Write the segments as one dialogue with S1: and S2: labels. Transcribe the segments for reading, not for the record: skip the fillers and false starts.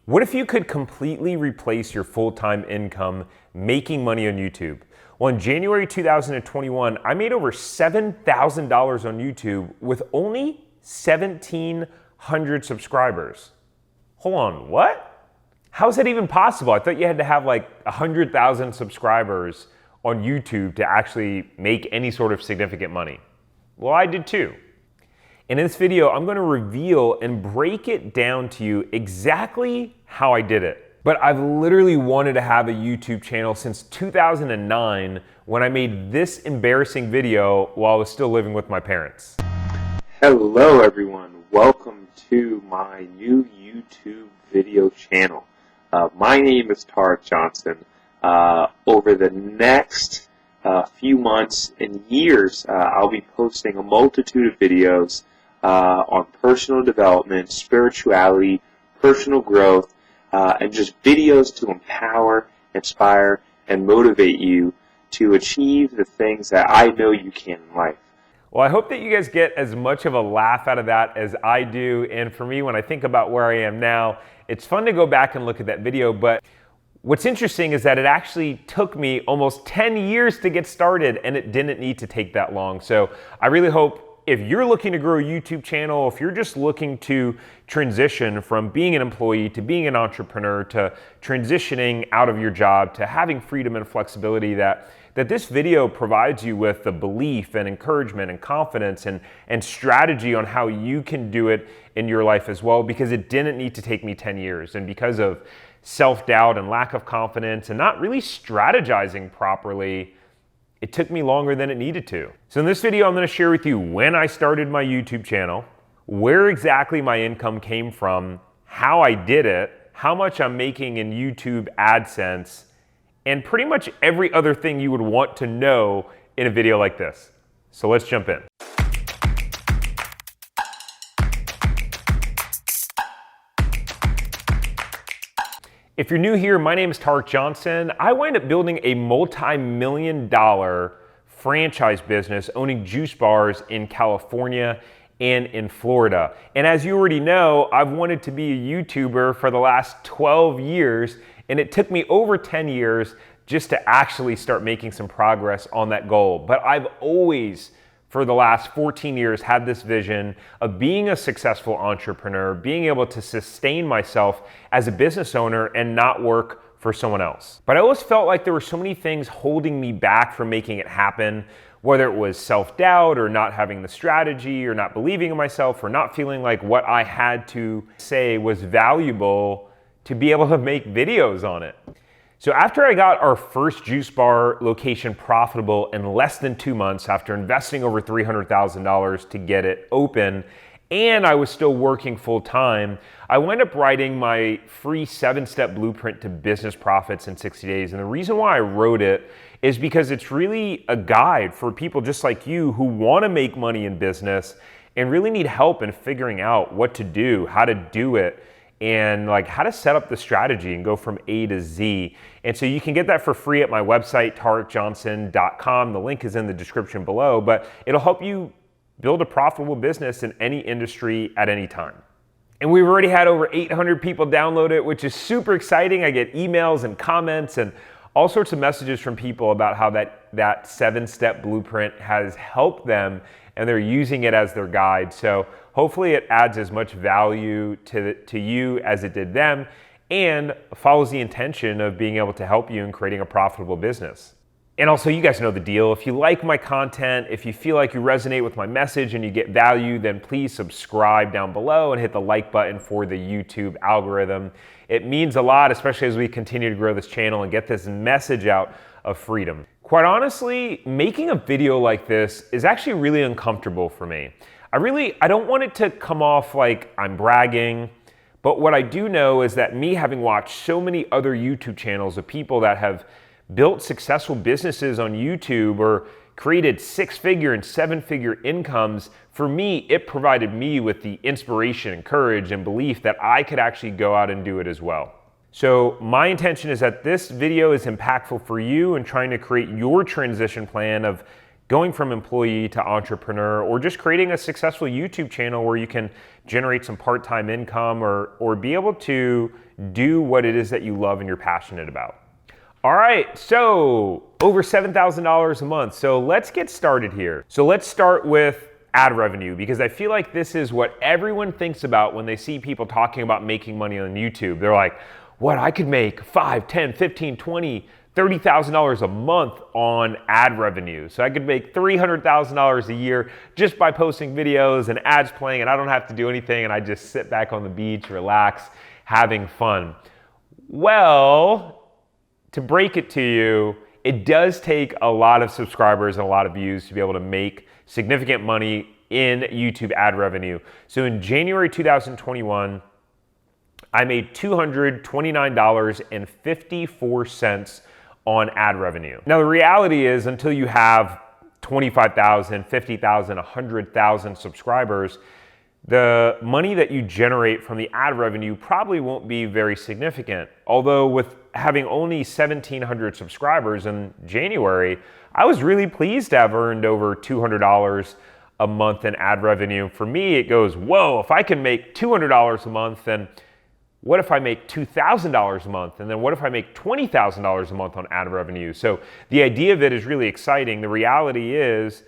S1: What if you could completely replace your full-time income making money on YouTube? Well, in January 2021, I made over $7,000 on YouTube with only 1,700 subscribers. Hold on, what? How is that even possible? I thought you had to have like 100,000 subscribers on YouTube to actually make any sort of significant money. Well, I did too. In this video, I'm going to reveal and break it down to you exactly how I did it. But I've literally wanted to have a YouTube channel since 2009 when I made this embarrassing video while I was still living with my parents.
S2: Hello everyone, welcome to my new YouTube video channel. My name is Tariq Johnson. Over the next few months and years, I'll be posting a multitude of videos on personal development, spirituality, personal growth, and just videos to empower, inspire, and motivate you to achieve the things that I know you can in life.
S1: Well, I hope that you guys get as much of a laugh out of that as I do. And for me, when I think about where I am now, it's fun to go back and look at that video. But what's interesting is that it actually took me almost 10 years to get started, and it didn't need to take that long. So I really hope if you're looking to grow a YouTube channel, if you're just looking to transition from being an employee to being an entrepreneur to transitioning out of your job to having freedom and flexibility, that this video provides you with the belief and encouragement and confidence and strategy on how you can do it in your life as well, because it didn't need to take me 10 years. And because of self-doubt and lack of confidence and not really strategizing properly, it took me longer than it needed to. So in this video, I'm going to share with you when I started my YouTube channel, where exactly my income came from, how I did it, how much I'm making in YouTube AdSense, and pretty much every other thing you would want to know in a video like this. So let's jump in. If you're new here, my name is Tariq Johnson. I wind up building a multi-million-dollar franchise business owning juice bars in California and in Florida. And as you already know, I've wanted to be a YouTuber for the last 12 years, and it took me over 10 years just to actually start making some progress on that goal. But I've always, for the last 14 years, had this vision of being a successful entrepreneur, being able to sustain myself as a business owner and not work for someone else. But I always felt like there were so many things holding me back from making it happen, whether it was self-doubt or not having the strategy or not believing in myself or not feeling like what I had to say was valuable to be able to make videos on it. So after I got our first juice bar location profitable in less than 2 months, after investing over $300,000 to get it open, and I was still working full time, I wound up writing my free 7-step blueprint to business profits in 60 days. And the reason why I wrote it is because it's really a guide for people just like you who want to make money in business and really need help in figuring out what to do, how to do it, and like how to set up the strategy and go from A to Z. And so you can get that for free at my website, tariqjohnson.com. The link is in the description below, but it'll help you build a profitable business in any industry at any time. And we've already had over 800 people download it, which is super exciting. I get emails and comments and all sorts of messages from people about how that 7-step blueprint has helped them and they're using it as their guide. So hopefully it adds as much value to you as it did them and follows the intention of being able to help you in creating a profitable business. And also, you guys know the deal. If you like my content, if you feel like you resonate with my message and you get value, then please subscribe down below and hit the like button for the YouTube algorithm. It means a lot, especially as we continue to grow this channel and get this message out of freedom. Quite honestly, making a video like this is actually really uncomfortable for me. I don't want it to come off like I'm bragging, but what I do know is that me having watched so many other YouTube channels of people that have built successful businesses on YouTube or created 6-figure and 7-figure incomes, for me, it provided me with the inspiration and courage and belief that I could actually go out and do it as well. So my intention is that this video is impactful for you in trying to create your transition plan of going from employee to entrepreneur, or just creating a successful YouTube channel where you can generate some part-time income or be able to do what it is that you love and you're passionate about. All right, so over $7,000 a month. So let's get started here. So let's start with ad revenue, because I feel like this is what everyone thinks about when they see people talking about making money on YouTube. They're like, what, I could make $5, $10, $15, $20, $30,000 a month on ad revenue. So I could make $300,000 a year just by posting videos and ads playing, and I don't have to do anything, and I just sit back on the beach, relax, having fun. Well, to break it to you, it does take a lot of subscribers and a lot of views to be able to make significant money in YouTube ad revenue. So in January 2021, I made $229.54 on ad revenue. Now the reality is, until you have 25,000, 50,000, 100,000 subscribers, the money that you generate from the ad revenue probably won't be very significant. Although with having only 1,700 subscribers in January, I was really pleased to have earned over $200 a month in ad revenue. For me, it goes, whoa, if I can make $200 a month, then what if I make $2,000 a month? And then what if I make $20,000 a month on ad revenue? So the idea of it is really exciting. The reality is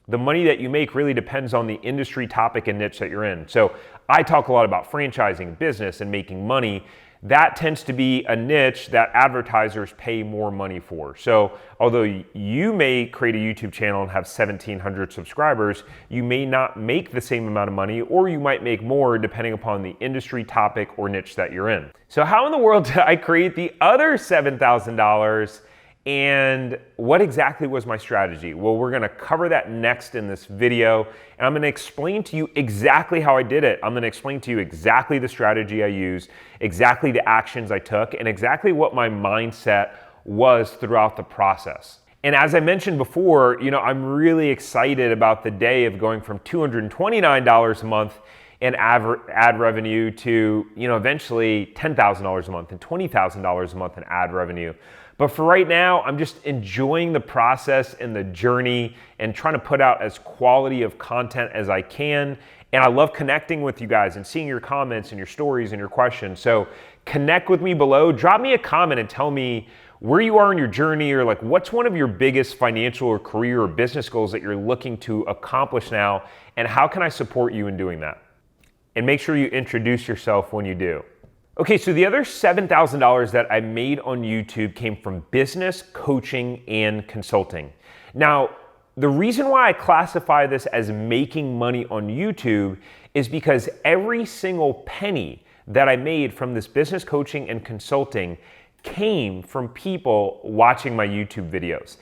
S1: the money that you make really depends on the industry, topic, and niche that you're in. So I talk a lot about franchising, business, and making money. That tends to be a niche that advertisers pay more money for. So although you may create a YouTube channel and have 1,700 subscribers, you may not make the same amount of money, or you might make more depending upon the industry, topic, or niche that you're in. So how in the world did I create the other $7,000? And what exactly was my strategy? Well, we're gonna cover that next in this video, and I'm gonna explain to you exactly how I did it. I'm gonna explain to you exactly the strategy I used, exactly the actions I took, and exactly what my mindset was throughout the process. And as I mentioned before, I'm really excited about the day of going from $229 a month in ad revenue to, eventually $10,000 a month and $20,000 a month in ad revenue. But for right now, I'm just enjoying the process and the journey and trying to put out as quality of content as I can. And I love connecting with you guys and seeing your comments and your stories and your questions. So connect with me below. Drop me a comment and tell me where you are in your journey, or like what's one of your biggest financial or career or business goals that you're looking to accomplish now, and how can I support you in doing that? And make sure you introduce yourself when you do. Okay, so the other $7,000 that I made on YouTube came from business, coaching, and consulting. Now, the reason why I classify this as making money on YouTube is because every single penny that I made from this business coaching and consulting came from people watching my YouTube videos.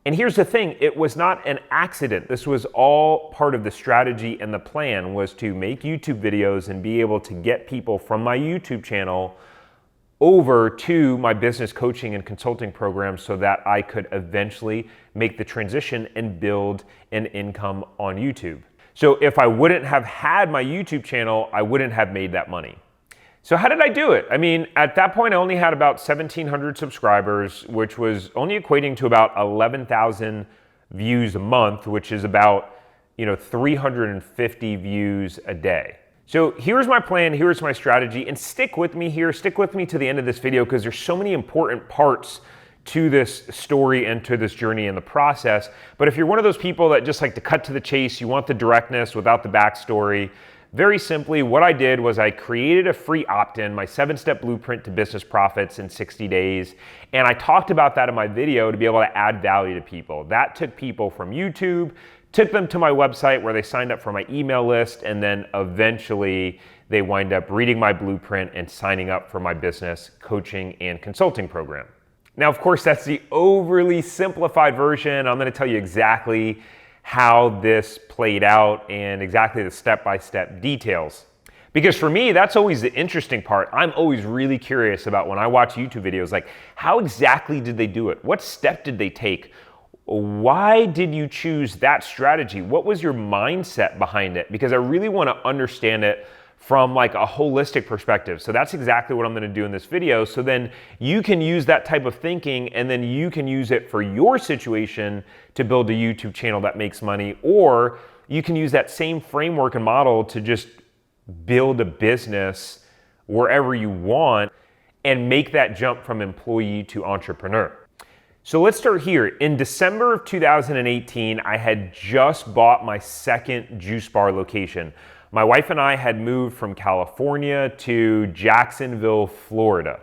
S1: And here's the thing, it was not an accident. This was all part of the strategy, and the plan was to make YouTube videos and be able to get people from my YouTube channel over to my business coaching and consulting program so that I could eventually make the transition and build an income on YouTube. So if I wouldn't have had my YouTube channel, I wouldn't have made that money. So how did I do it? I mean, at that point, I only had about 1,700 subscribers, which was only equating to about 11,000 views a month, which is about 350 views a day. So here's my plan, here's my strategy, and stick with me here, stick with me to the end of this video, because there's so many important parts to this story and to this journey in the process. But if you're one of those people that just like to cut to the chase, you want the directness without the backstory, very simply, what I did was I created a free opt-in, my 7-step blueprint to business profits in 60 days. And I talked about that in my video to be able to add value to people. That took people from YouTube, took them to my website where they signed up for my email list, and then eventually they wind up reading my blueprint and signing up for my business coaching and consulting program. Now, of course, that's the overly simplified version. I'm gonna tell you exactly how this played out and exactly the step-by-step details. Because for me, that's always the interesting part. I'm always really curious about when I watch YouTube videos, like how exactly did they do it? What step did they take? Why did you choose that strategy? What was your mindset behind it? Because I really want to understand it from like a holistic perspective. So that's exactly what I'm gonna do in this video. So then you can use that type of thinking and then you can use it for your situation to build a YouTube channel that makes money, or you can use that same framework and model to just build a business wherever you want and make that jump from employee to entrepreneur. So let's start here. In December of 2018, I had just bought my second juice bar location. My wife and I had moved from California to Jacksonville, Florida.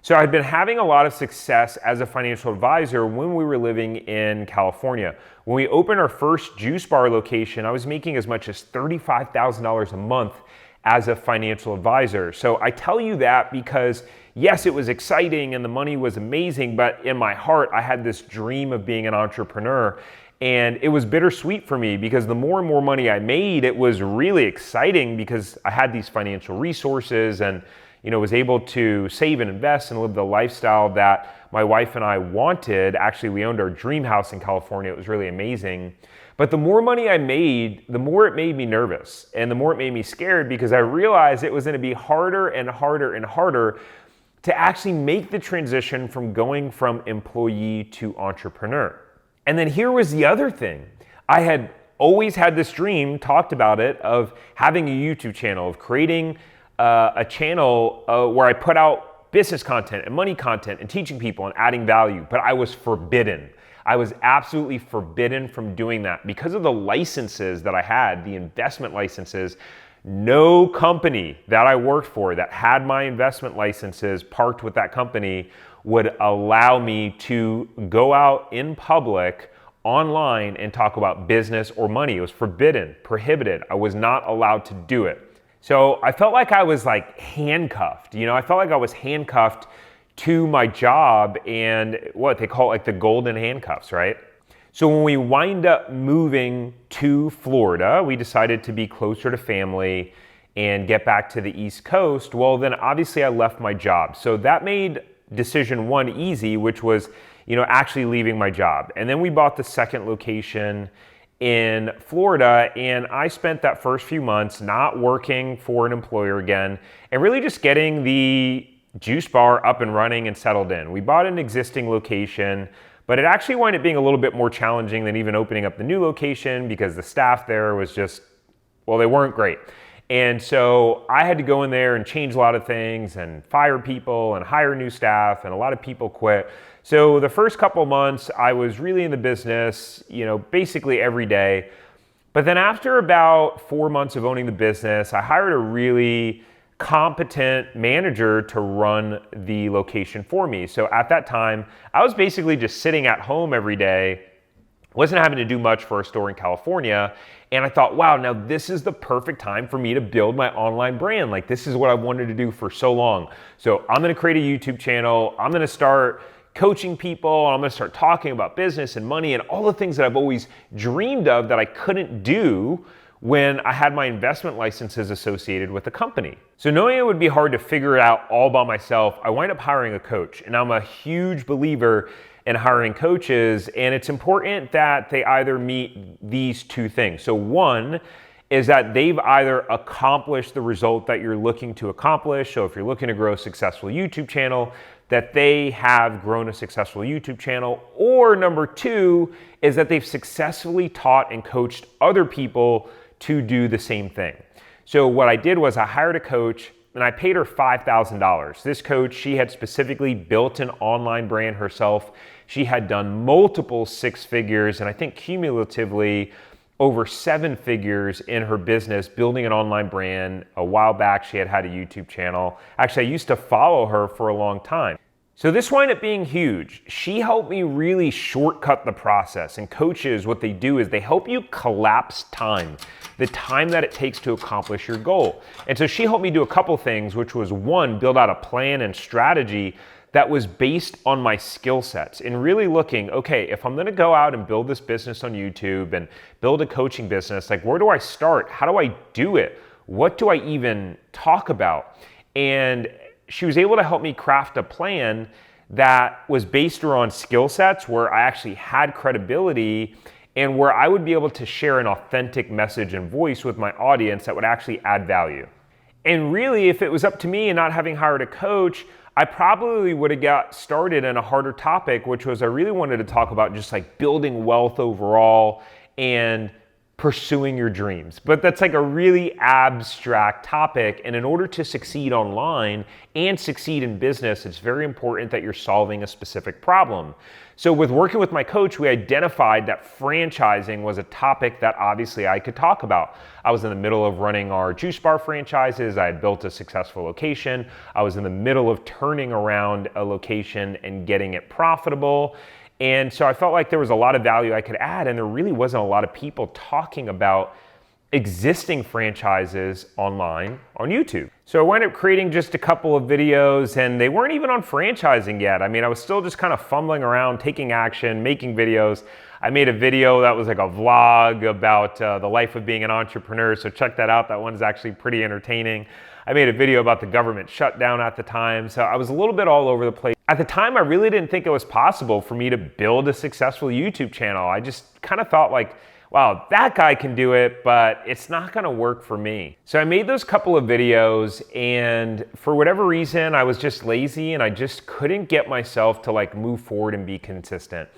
S1: So I'd been having a lot of success as a financial advisor when we were living in California. When we opened our first juice bar location, I was making as much as $35,000 a month as a financial advisor. So I tell you that because yes, it was exciting and the money was amazing, but in my heart, I had this dream of being an entrepreneur. And it was bittersweet for me because the more and more money I made, it was really exciting because I had these financial resources and was able to save and invest and live the lifestyle that my wife and I wanted. Actually, we owned our dream house in California. It was really amazing. But the more money I made, the more it made me nervous and the more it made me scared because I realized it was going to be harder and harder and harder to actually make the transition from going from employee to entrepreneur. And then here was the other thing. I had always had this dream, talked about it, of having a YouTube channel, of creating a channel where I put out business content and money content and teaching people and adding value, but I was forbidden. I was absolutely forbidden from doing that because of the licenses that I had, the investment licenses. No company that I worked for that had my investment licenses parked with that company would allow me to go out in public online and talk about business or money. It was forbidden, prohibited. I was not allowed to do it. So I felt like I was like handcuffed. I felt like I was handcuffed to my job and what they call like the golden handcuffs, right? So when we wind up moving to Florida, we decided to be closer to family and get back to the East Coast. Well, then obviously I left my job. So that made decision one easy, which was, actually leaving my job. And then we bought the second location in Florida, and I spent that first few months not working for an employer again and really just getting the juice bar up and running and settled in. We bought an existing location, but it actually wound up being a little bit more challenging than even opening up the new location because the staff there was just, they weren't great. And so I had to go in there and change a lot of things and fire people and hire new staff, and a lot of people quit. So the first couple months I was really in the business, basically every day. But then after about 4 months of owning the business, I hired a really competent manager to run the location for me. So at that time, I was basically just sitting at home every day, wasn't having to do much for a store in California. And I thought, wow, now this is the perfect time for me to build my online brand. Like, this is what I wanted to do for so long. So I'm gonna create a YouTube channel. I'm gonna start coaching people. I'm gonna start talking about business and money and all the things that I've always dreamed of that I couldn't do when I had my investment licenses associated with the company. So knowing it would be hard to figure it out all by myself, I wind up hiring a coach. And I'm a huge believer in hiring coaches, and it's important that they either meet these two things. So one is that they've either accomplished the result that you're looking to accomplish. So if you're looking to grow a successful YouTube channel, that they have grown a successful YouTube channel. Or number two is that they've successfully taught and coached other people to do the same thing. So what I did was I hired a coach and I paid her $5,000. This coach, she had specifically built an online brand herself. She had done multiple six figures, and I think cumulatively over 7 figures in her business building an online brand. A while back, she had a YouTube channel. Actually, I used to follow her for a long time. So this wound up being huge. She helped me really shortcut the process. And coaches, what they do is they help you collapse time, the time that it takes to accomplish your goal. And so she helped me do a couple things, which was one, build out a plan and strategy that was based on my skill sets and really looking, okay, if I'm gonna go out and build this business on YouTube and build a coaching business, like where do I start? How do I do it? What do I even talk about? And she was able to help me craft a plan that was based around skill sets where I actually had credibility and where I would be able to share an authentic message and voice with my audience that would actually add value. And really, if it was up to me and not having hired a coach, I probably would have got started in a harder topic, which was I really wanted to talk about just like building wealth overall and pursuing your dreams. But that's like a really abstract topic. And in order to succeed online and succeed in business, it's very important that you're solving a specific problem. So with working with my coach, we identified that franchising was a topic that obviously I could talk about. I was in the middle of running our juice bar franchises. I had built a successful location. I was in the middle of turning around a location and getting it profitable. And so I felt like there was a lot of value I could add, and there really wasn't a lot of people talking about existing franchises online on YouTube. So I wound up creating just a couple of videos, and they weren't even on franchising yet. I mean, I was still just kind of fumbling around, taking action, making videos. I made a video that was like a vlog about the life of being an entrepreneur, so check that out. That one's actually pretty entertaining. I made a video about the government shutdown at the time, so I was a little bit all over the place. At the time, I really didn't think it was possible for me to build a successful YouTube channel. I just kind of thought like, wow, that guy can do it, but it's not gonna work for me. So I made those couple of videos, and for whatever reason, I was just lazy and I just couldn't get myself to like move forward and be consistent.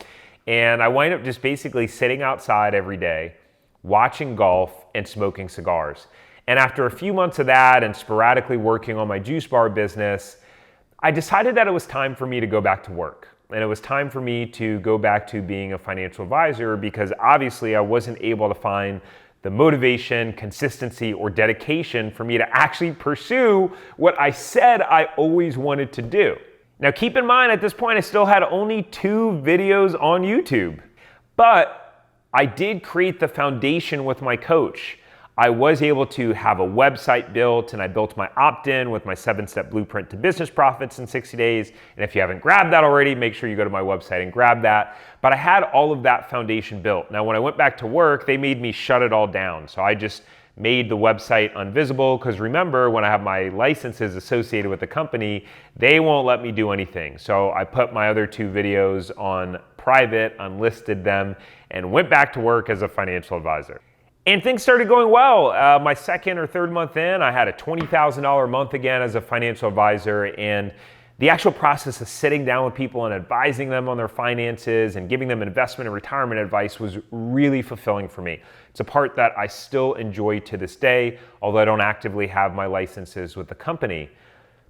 S1: And I wind up just basically sitting outside every day, watching golf and smoking cigars. And after a few months of that and sporadically working on my juice bar business, I decided that it was time for me to go back to work. And it was time for me to go back to being a financial advisor, because obviously I wasn't able to find the motivation, consistency, or dedication for me to actually pursue what I said I always wanted to do. Now keep in mind, at this point I still had only 2 videos on YouTube, but I did create the foundation with my coach. I was able to have a website built, and I built my opt-in with my 7-step blueprint to business profits in 60 days. And if you haven't grabbed that already, make sure you go to my website and grab that. But I had all of that foundation built. Now, when I went back to work, they made me shut it all down. So I just made the website unvisible, because remember, when I have my licenses associated with the company, they won't let me do anything. So I put my other 2 videos on private, unlisted them, and went back to work as a financial advisor. And things started going well. My 2nd or 3rd month in, I had a $20,000 month again as a financial advisor, and the actual process of sitting down with people and advising them on their finances and giving them investment and retirement advice was really fulfilling for me. It's a part that I still enjoy to this day, although I don't actively have my licenses with the company.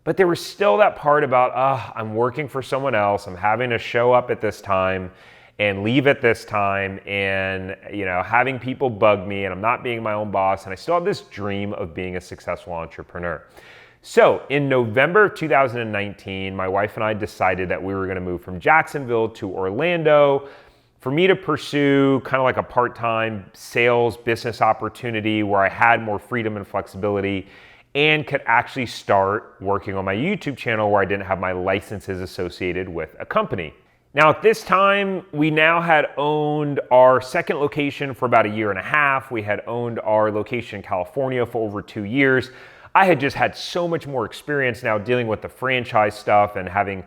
S1: But there was still that part about, I'm working for someone else, I'm having to show up at this time and leave at this time, and having people bug me, and I'm not being my own boss, and I still have this dream of being a successful entrepreneur. So in November of 2019, my wife and I decided that we were going to move from Jacksonville to Orlando for me to pursue kind of like a part-time sales business opportunity where I had more freedom and flexibility and could actually start working on my YouTube channel where I didn't have my licenses associated with a company. Now at this time, we now had owned our 2nd location for about 1.5 years. We had owned our location in California for over 2 years. I had just had so much more experience now dealing with the franchise stuff and having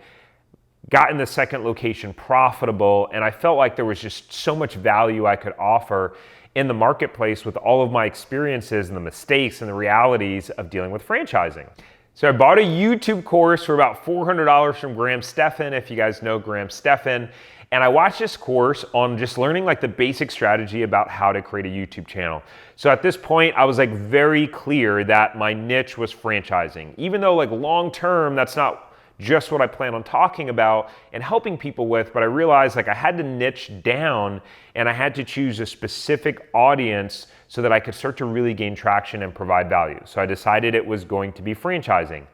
S1: gotten the 2nd location profitable, and I felt like there was just so much value I could offer in the marketplace with all of my experiences and the mistakes and the realities of dealing with franchising. So I bought a YouTube course for about $400 from Graham Stephan, if you guys know Graham Stephan. And I watched this course on just learning like the basic strategy about how to create a YouTube channel. So at this point, I was like very clear that my niche was franchising. Even though like long term, that's not just what I plan on talking about and helping people with, but I realized like I had to niche down and I had to choose a specific audience so that I could start to really gain traction and provide value. So I decided it was going to be franchising.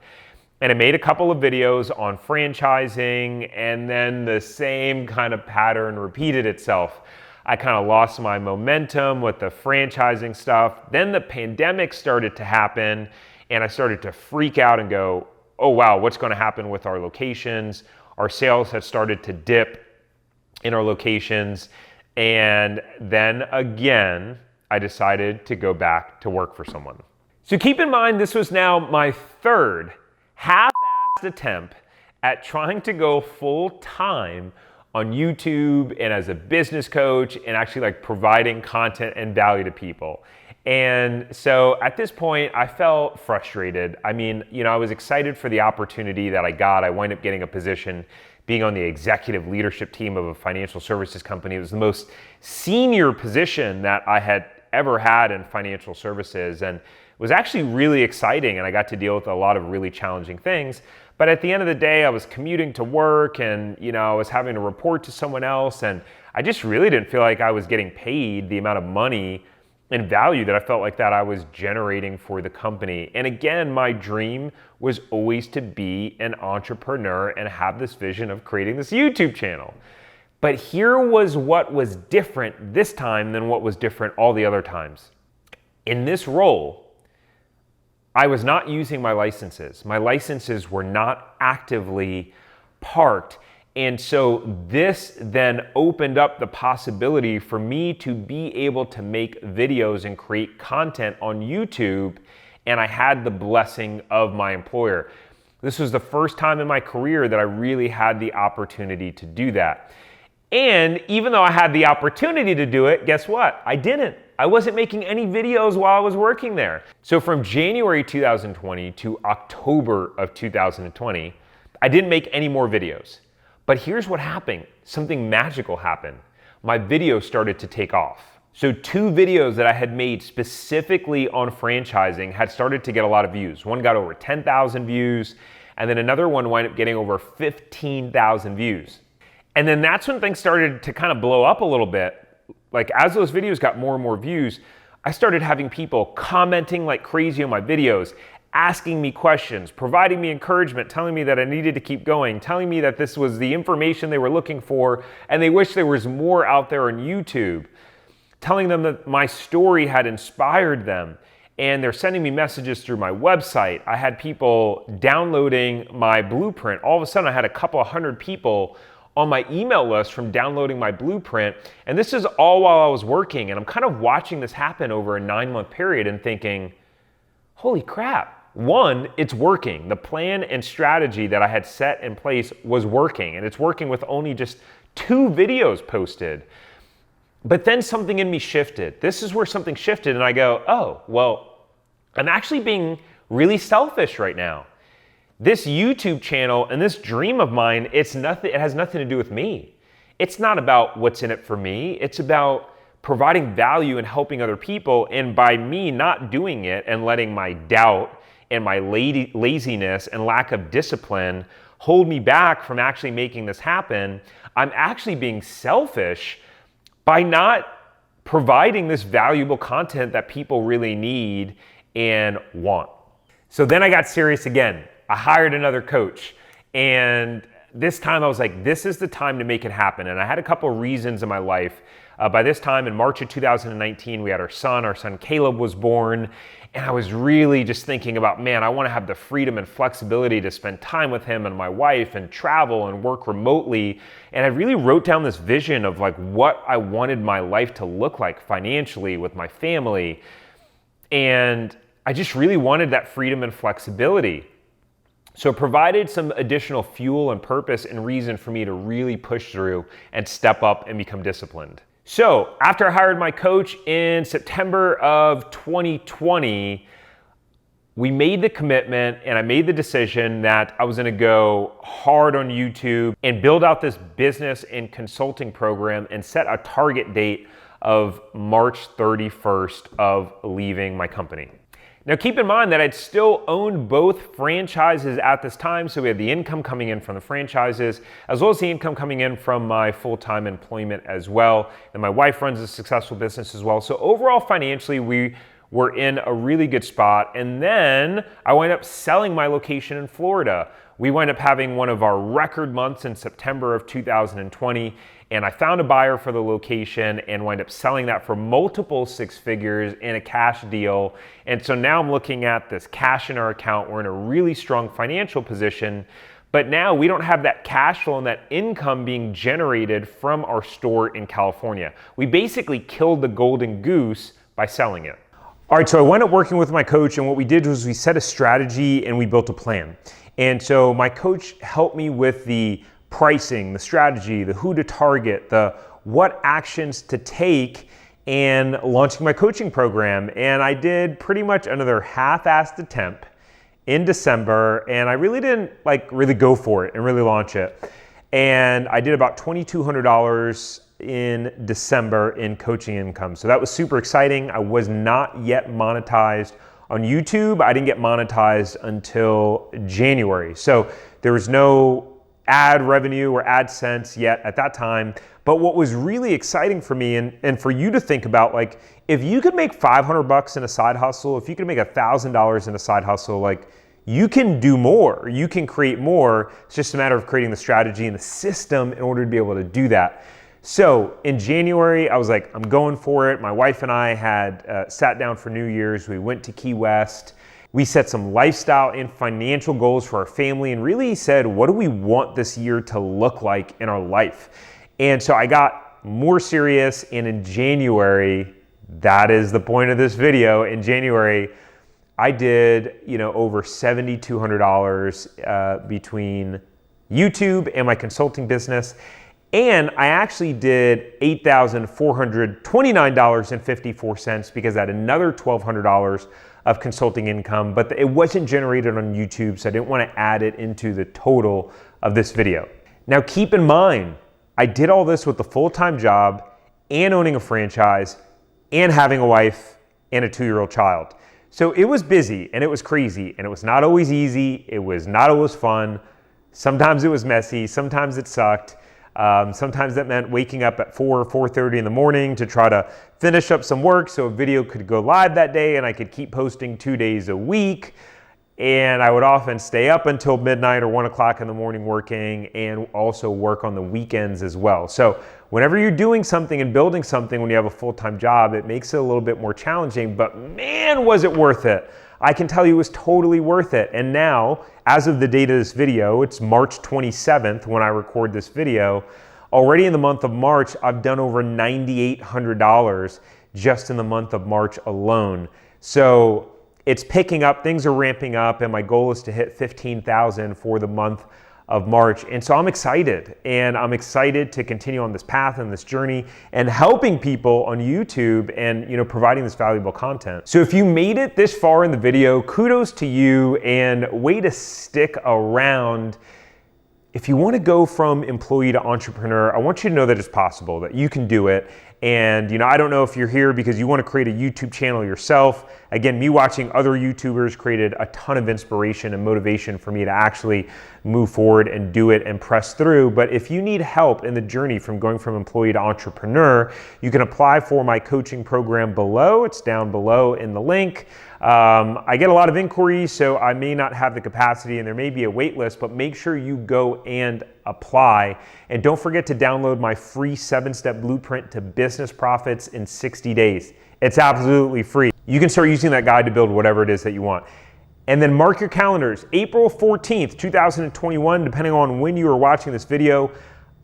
S1: And I made a couple of videos on franchising, and then the same kind of pattern repeated itself. I kind of lost my momentum with the franchising stuff. Then the pandemic started to happen, and I started to freak out and go, oh wow, what's going to happen with our locations? Our sales have started to dip in our locations. And then again, I decided to go back to work for someone. So keep in mind, this was now my 3rd half-assed attempt at trying to go full-time on YouTube and as a business coach and actually like providing content and value to people. And so at this point, I felt frustrated. I mean, I was excited for the opportunity that I got. I wound up getting a position being on the executive leadership team of a financial services company. It was the most senior position that I had ever had in financial services, and it was actually really exciting, and I got to deal with a lot of really challenging things. But at the end of the day, I was commuting to work, and I was having to report to someone else, and I just really didn't feel like I was getting paid the amount of money and value that I felt like that I was generating for the company. And again, my dream was always to be an entrepreneur and have this vision of creating this YouTube channel. But here was what was different this time than what was different all the other times. In this role, I was not using my licenses. My licenses were not actively parked. And so this then opened up the possibility for me to be able to make videos and create content on YouTube, and I had the blessing of my employer. This was the first time in my career that I really had the opportunity to do that. And even though I had the opportunity to do it, guess what? I didn't. I wasn't making any videos while I was working there. So from January 2020 to October of 2020, I didn't make any more videos. But here's what happened. Something magical happened. My video started to take off. So 2 videos that I had made specifically on franchising had started to get a lot of views. One got over 10,000 views, and then another one wound up getting over 15,000 views. And then that's when things started to kind of blow up a little bit. Like as those videos got more and more views, I started having people commenting like crazy on my videos, asking me questions, providing me encouragement, telling me that I needed to keep going, telling me that this was the information they were looking for and they wish there was more out there on YouTube, telling them that my story had inspired them, and they're sending me messages through my website. I had people downloading my blueprint. All of a sudden I had a couple of hundred people on my email list from downloading my blueprint, and this is all while I was working, and I'm kind of watching this happen over a 9-month period and thinking, holy crap. One, it's working. The plan and strategy that I had set in place was working, and it's working with only just 2 videos posted. But then something in me shifted. This is where something shifted, and I go, oh, well, I'm actually being really selfish right now. This YouTube channel and this dream of mine, it has nothing to do with me. It's not about what's in it for me. It's about providing value and helping other people, and by me not doing it and letting my doubt and my laziness and lack of discipline hold me back from actually making this happen, I'm actually being selfish by not providing this valuable content that people really need and want. So then I got serious again. I hired another coach, and this time I was like, this is the time to make it happen. And I had a couple of reasons in my life. By this time in March of 2019, we had our son Caleb was born, and I was really just thinking about, man, I want to have the freedom and flexibility to spend time with him and my wife and travel and work remotely. And I really wrote down this vision of like what I wanted my life to look like financially with my family. And I just really wanted that freedom and flexibility. So it provided some additional fuel and purpose and reason for me to really push through and step up and become disciplined. So after I hired my coach in September of 2020, we made the commitment and I made the decision that I was gonna go hard on YouTube and build out this business and consulting program and set a target date of March 31st of leaving my company. Now keep in mind that I'd still owned both franchises at this time, so we had the income coming in from the franchises, as well as the income coming in from my full-time employment as well. And my wife runs a successful business as well. So overall, financially, we were in a really good spot. And then I wound up selling my location in Florida. We wound up having one of our record months in September of 2020, and I found a buyer for the location and wound up selling that for multiple 6 figures in a cash deal. And so now I'm looking at this cash in our account. We're in a really strong financial position, but now we don't have that cash flow and that income being generated from our store in California. We basically killed the golden goose by selling it. All right, so I wound up working with my coach, and what we did was we set a strategy and we built a plan. And so my coach helped me with the pricing, the strategy, the who to target, the what actions to take and launching my coaching program. And I did pretty much another half-assed attempt in December, and I really didn't really go for it and really launch it. And I did about $2,200 in December in coaching income. So that was super exciting. I was not yet monetized on YouTube. I didn't get monetized until January. So there was no ad revenue or AdSense yet at that time. But what was really exciting for me and for you to think about, like, if you could make $500 in a side hustle, if you could make $1,000 in a side hustle, like, you can do more, you can create more. It's just a matter of creating the strategy and the system in order to be able to do that. So in January, I was like, I'm going for it. My wife and I had sat down for New Year's. We went to Key West. We set some lifestyle and financial goals for our family and really said, what do we want this year to look like in our life? And so I got more serious, and in January, that is the point of this video, in January, I did over $7,200 between YouTube and my consulting business. And I actually did $8,429.54 because I had another $1,200 of consulting income, but it wasn't generated on YouTube, so I didn't want to add it into the total of this video. Now keep in mind, I did all this with a full-time job and owning a franchise and having a wife and a 2-year-old child. So it was busy and it was crazy and it was not always easy. It was not always fun. Sometimes it was messy. Sometimes it sucked. Sometimes that meant waking up at 4 or 4:30 in the morning to try to finish up some work so a video could go live that day and I could keep posting 2 days a week. And I would often stay up until midnight or 1 o'clock in the morning working, and also work on the weekends as well. So whenever you're doing something and building something when you have a full-time job, it makes it a little bit more challenging, but man, was it worth it. I can tell you it was totally worth it. And now, as of the date of this video, it's March 27th when I record this video. Already in the month of March, I've done over $9,800 just in the month of March alone. So it's picking up, things are ramping up, and my goal is to hit 15,000 for the month of March. And so I'm excited, and I'm excited to continue on this path and this journey and helping people on YouTube and providing this valuable content. So if you made it this far in the video, kudos to you, and way to stick around. If you want to go from employee to entrepreneur, I want you to know that it's possible, that you can do it. And I don't know if you're here because you want to create a YouTube channel yourself. Again, me watching other YouTubers created a ton of inspiration and motivation for me to actually move forward and do it and press through. But if you need help in the journey from going from employee to entrepreneur, you can apply for my coaching program below. It's down below in the link. I get a lot of inquiries, so I may not have the capacity and there may be a wait list, but make sure you go and apply. And don't forget to download my free 7-step blueprint to business profits in 60 days. It's absolutely free. You can start using that guide to build whatever it is that you want. And then mark your calendars, April 14th, 2021, depending on when you are watching this video,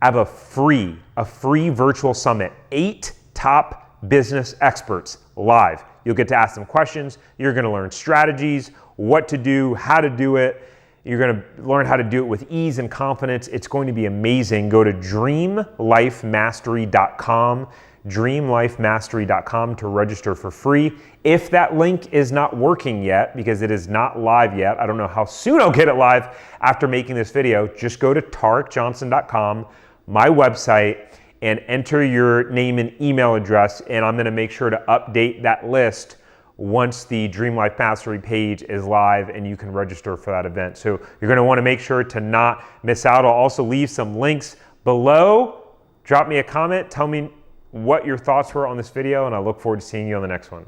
S1: I have a free virtual summit, 8 top business experts live. You'll get to ask them questions. You're going to learn strategies, what to do, how to do it. You're going to learn how to do it with ease and confidence. It's going to be amazing. Go to dreamlifemastery.com, dreamlifemastery.com to register for free. If that link is not working yet, because it is not live yet, I don't know how soon I'll get it live after making this video, just go to tariqjohnson.com, my website, and enter your name and email address, and I'm gonna make sure to update that list once the Dream Life Mastery page is live and you can register for that event. So you're gonna wanna make sure to not miss out. I'll also leave some links below. Drop me a comment, tell me what your thoughts were on this video, and I look forward to seeing you on the next one.